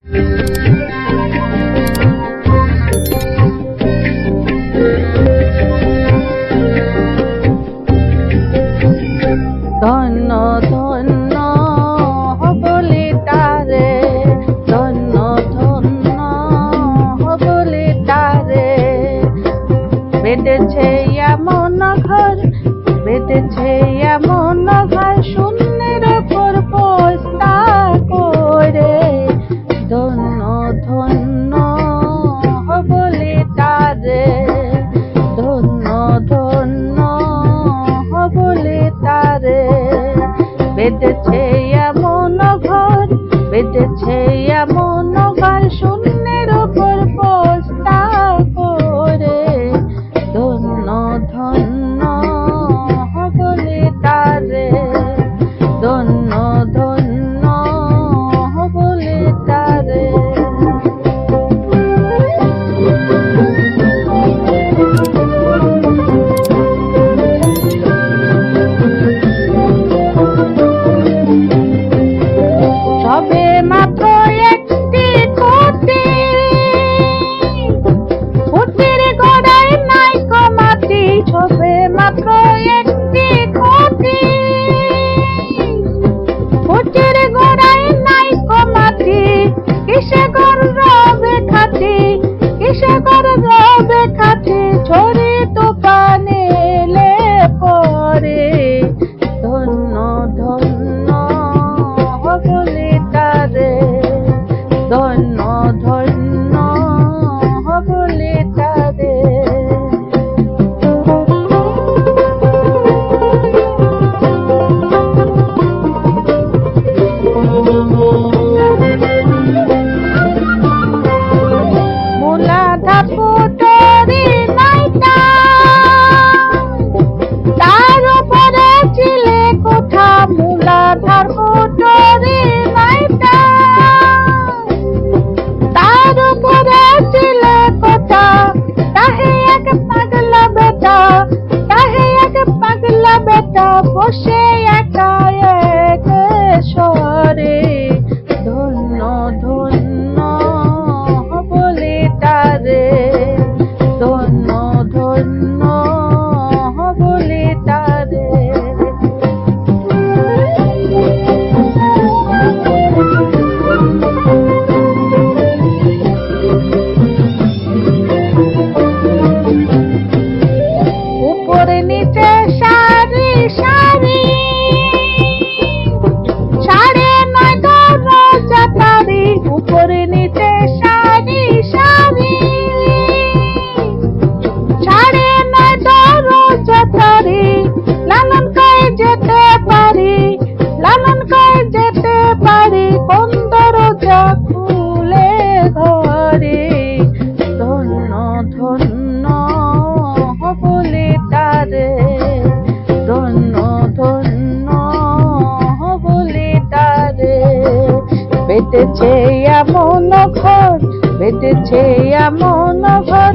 ধন্য ধন্য হবলি তারে, ধন্য ধন্য হবলি তারে। বেঁধেছে এমন ঘর, বেঁধেছে এমন ঘর, শূন্যের ওপর পোস্তা করে। ধন্য ধন্য হবলি তারে, ধন্য ধন্য হবলি তারে। বেঁধেছে এমন ঘর, বেঁধেছে এমন ঘর, শূন্যের ওপর পোস্তা করে। ধন্য ধন্য হবলি তারে, ধন্য ধন্য হবলি তারে। সবে মাত্র একটি কোটি, কোটির গোড়ায় নাই কমাটি। সবে মাত্র একটি কোটি, কোটির গোড়ায় নাই কমাটি। কিসে ঘর রবে খাটি, কিসে ঘর রবে খাটি, ঝড়ে তুফানে এলে পরে। ধন্য ধন্য হবলি তারে, ধন্য ধন্য হবলি তারে। মূলাধার পুটরি নাইটা, তার উপরে চিলে কোঠা। মূলাধার পুটরি নাইটা, তার উপরে চিলে কোঠা। তাহে এক পাগলা বেটা, তাহে এক পাগলা বেটা, বসে একা এক স্বরে। ধন্য ধন্য হবলি তারে, ধন্য ধন্য হবলি তারে। উপরে নিচে সারি সারি, সাড়ে 9 দরজা তারি। উপরে নিচে সারি সারি, সাড়ে 9 দরজা তারি। লালন কয়ে যেতে পারি, লালন কয়ে যেতে পারি, কোন দরজা খুলে ঘরে। ধন্য ধন্য হবলি তারে, ধন্য ধন্য হবলি তারে। বেঁধেছে এমন ঘর, বেঁধেছে এমন ঘর,